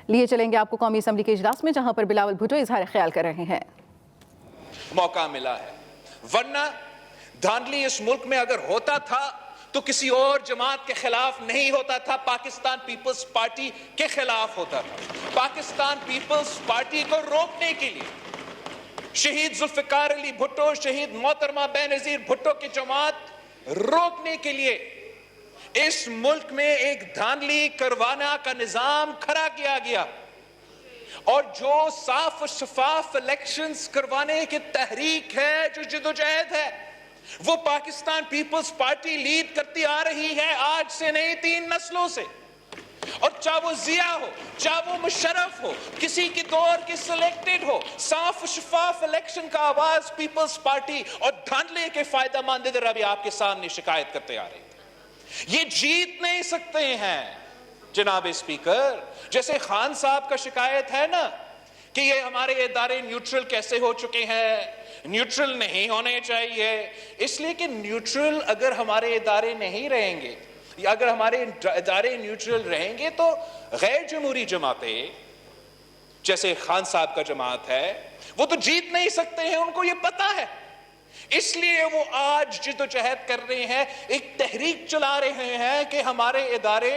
لیے چلیں گے آپ کو قومی اسمبلی کے اجلاس میں، جہاں پر بلاول بھٹو اظہار خیال کر رہے ہیں۔ موقع ملا ہے، ورنہ دھاندلی اس ملک میں اگر ہوتا تھا تو کسی اور جماعت کے خلاف نہیں ہوتا تھا، پاکستان پیپلز پارٹی کے خلاف ہوتا تھا۔ پاکستان پیپلز پارٹی کو روکنے کے لیے شہید ذوالفقار علی بھٹو، شہید محترمہ بے نظیر بھٹو کی جماعت روکنے کے لیے اس ملک میں ایک دھاندلی کروانا کا نظام کھڑا کیا گیا، اور جو صاف و شفاف الیکشنز کروانے کی تحریک ہے، جو جدوجہد ہے، وہ پاکستان پیپلز پارٹی لیڈ کرتی آ رہی ہے، آج سے نہیں 3 نسلوں سے۔ اور چاہے وہ ضیاء ہو، چاہے وہ مشرف ہو، کسی کی دور کی سلیکٹڈ ہو، صاف و شفاف الیکشن کا آواز پیپلز پارٹی اور دھاندلے کے فائدہ مند ادھر ابھی آپ کے سامنے شکایت کرتے آ رہی ہے۔ یہ جیت نہیں سکتے ہیں جناب اسپیکر، جیسے خان صاحب کا شکایت ہے نا کہ یہ ہمارے ادارے نیوٹرل کیسے ہو چکے ہیں، نیوٹرل نہیں ہونے چاہیے، اس لیے کہ نیوٹرل اگر ہمارے ادارے نہیں رہیں گے، یا اگر ہمارے ادارے نیوٹرل رہیں گے تو غیر جمہوری جماعتیں جیسے خان صاحب کا جماعت ہے وہ تو جیت نہیں سکتے ہیں، ان کو یہ پتا ہے، اس لیے وہ آج جدوجہد کر رہے ہیں، ایک تحریک چلا رہے ہیں کہ ہمارے ادارے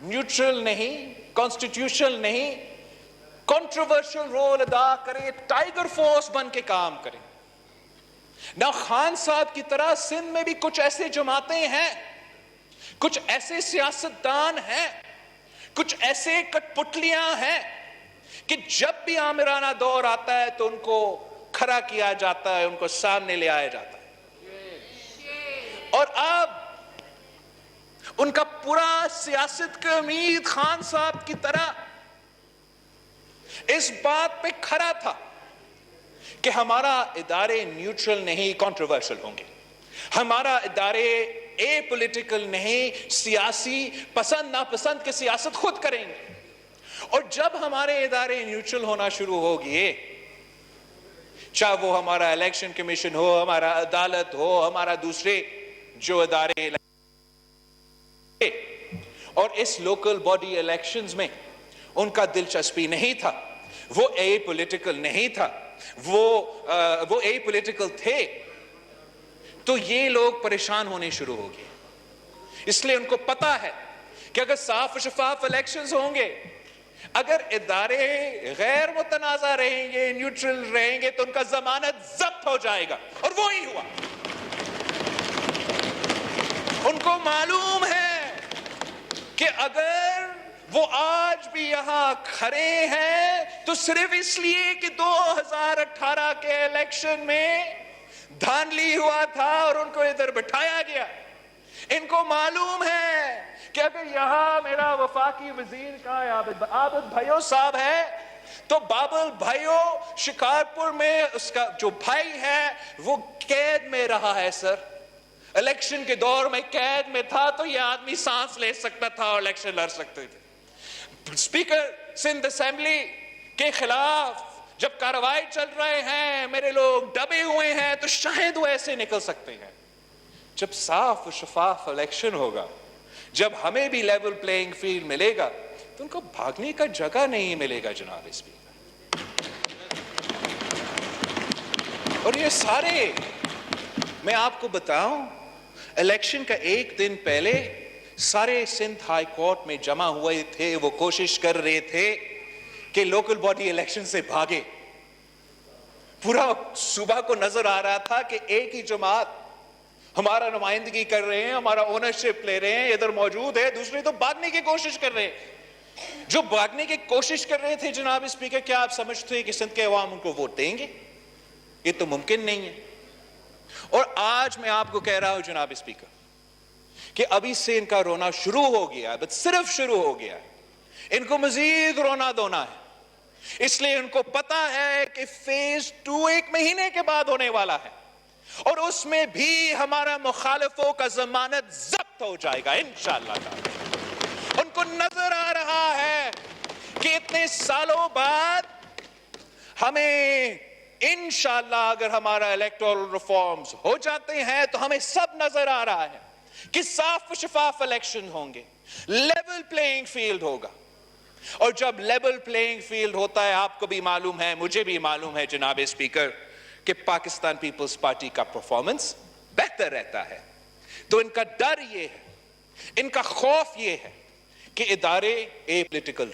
نیوٹرل نہیں، کانسٹیٹیوشنل نہیں، کنٹروورشل رول ادا کریں، ٹائیگر فورس بن کے کام کریں۔ نہ خان صاحب کی طرح سندھ میں بھی کچھ ایسے جماعتیں ہیں، کچھ ایسے سیاستدان ہیں، کچھ ایسے کٹ پتلیاں ہیں کہ جب بھی آمرانہ دور آتا ہے تو ان کو کھڑا کیا جاتا ہے، ان کو سامنے لے آیا جاتا ہے، اور اب ان کا پورا سیاست کا امید خان صاحب کی طرح اس بات پہ کھڑا تھا کہ ہمارا ادارے نیوٹرل نہیں، کنٹروورشل ہوں گے، ہمارا ادارے اے پولیٹیکل نہیں، سیاسی پسند ناپسند کے سیاست خود کریں گے۔ اور جب ہمارے ادارے نیوٹرل ہونا شروع ہوگی، چاہے وہ ہمارا الیکشن کمیشن ہو، ہمارا عدالت ہو، ہمارا دوسرے جو ادارے، اور اس لوکل باڈی الیکشنز میں ان کا دلچسپی نہیں تھا، وہ اے پولیٹیکل نہیں تھا، وہ اے پولیٹیکل تھے، تو یہ لوگ پریشان ہونے شروع ہو گئے۔ اس لیے ان کو پتا ہے کہ اگر صاف و شفاف الیکشنز ہوں گے، اگر ادارے غیر متنازع رہیں گے، نیوٹرل رہیں گے، تو ان کا ضمانت ضبط ہو جائے گا، اور وہی ہوا۔ ان کو معلوم ہے کہ اگر وہ آج بھی یہاں کھڑے ہیں تو صرف اس لیے کہ 2018 کے الیکشن میں دھاندلی ہوا تھا اور ان کو ادھر بٹھایا گیا۔ ان کو معلوم ہے کہ اگر یہاں میرا وفاقی وزیر کا عابد بھائیو صاحب ہے تو بابل بھائیو شکارپور میں اس کا جو بھائی ہے وہ قید میں رہا ہے سر، الیکشن کے دور میں قید میں تھا، تو یہ آدمی سانس لے سکتا تھا اور الیکشن لڑ سکتے تھے۔ اسپیکر سندھ اسمبلی کے خلاف جب کارروائی چل رہے ہیں، میرے لوگ دبے ہوئے ہیں، تو شاید وہ ایسے نکل سکتے ہیں۔ جب صاف و شفاف الیکشن ہوگا، جب ہمیں بھی لیول پلینگ فیلڈ ملے گا، تو ان کو بھاگنے کا جگہ نہیں ملے گا جناب اسپیکر۔ اور یہ سارے میں آپ کو بتاؤں، الیکشن کا ایک دن پہلے سارے سندھ ہائی کورٹ میں جمع ہوئے تھے، وہ کوشش کر رہے تھے کہ لوکل باڈی الیکشن سے بھاگے۔ پورا صوبہ کو نظر آ رہا تھا کہ ایک ہی جماعت ہمارا نمائندگی کر رہے ہیں، ہمارا اونرشپ لے رہے ہیں، ادھر موجود ہے، دوسرے تو بھاگنے کی کوشش کر رہے ہیں۔ جو بھاگنے کی کوشش کر رہے تھے جناب اسپیکر، کیا آپ سمجھتے ہیں کہ سندھ کے عوام ان کو ووٹ دیں گے؟ یہ تو ممکن نہیں ہے۔ اور آج میں آپ کو کہہ رہا ہوں جناب اسپیکر کہ ابھی سے ان کا رونا شروع ہو گیا، بس صرف شروع ہو گیا، ان کو مزید رونا دھونا ہے۔ اس لیے ان کو پتا ہے کہ فیز 2 1 مہینے کے بعد ہونے والا ہے، اور اس میں بھی ہمارا مخالفوں کا ضمانت ضبط ہو جائے گا انشاءاللہ تعالی۔ ان کو نظر آ رہا ہے کہ اتنے سالوں بعد ہمیں انشاءاللہ اگر ہمارا الیکٹورل ریفارمز ہو جاتے ہیں تو ہمیں سب نظر آ رہا ہے کہ صاف و شفاف الیکشن ہوں گے، لیول پلینگ فیلڈ ہوگا، اور جب لیول پلینگ فیلڈ ہوتا ہے، آپ کو بھی معلوم ہے، مجھے بھی معلوم ہے جناب اسپیکر، کہ پاکستان پیپلز پارٹی کا پرفارمنس بہتر رہتا ہے، تو ان کا ڈر یہ ہے، ان کا خوف یہ ہے کہ ادارے اے پولیٹیکل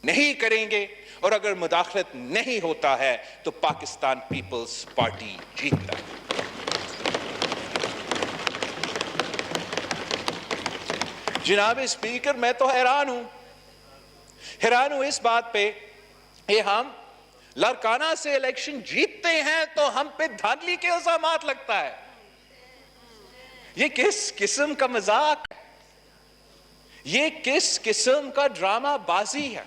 نہیں کریں گے، اور اگر مداخلت نہیں ہوتا ہے تو پاکستان پیپلز پارٹی جیتتا ہے۔ جناب اسپیکر، میں تو حیران ہوں اس بات پہ کہ ہم لڑکانہ سے الیکشن جیتتے ہیں تو ہم پہ دھاندلی کے الزامات لگتا ہے۔ یہ کس قسم کا مذاق ہے؟ یہ کس قسم کا ڈرامہ بازی ہے؟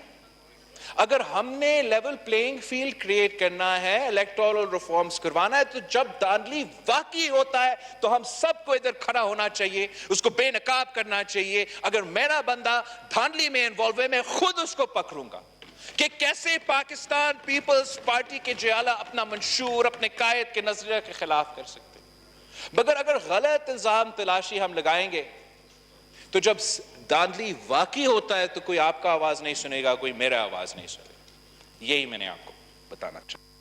اگر ہم نے لیول پلینگ فیلڈ کریٹ کرنا ہے، الیکٹورل ریفارمز کروانا ہے، تو جب دھاندلی واقعی ہوتا ہے تو ہم سب کو ادھر کھڑا ہونا چاہیے، اس کو بے نقاب کرنا چاہیے۔ اگر میرا بندہ دھاندلی میں انوالو ہے، میں خود اس کو پکڑوں گا کہ کیسے پاکستان پیپلز پارٹی کے جیالہ اپنا منشور اپنے قائد کے نظریے کے خلاف کر سکتے ہیں۔ مگر اگر غلط الزام تلاشی ہم لگائیں گے تو جب دھاندلی واقعی ہوتا ہے تو کوئی آپ کا آواز نہیں سنے گا، کوئی میرا آواز نہیں سنے گا۔ یہی میں نے آپ کو بتانا چاہتا ہوں۔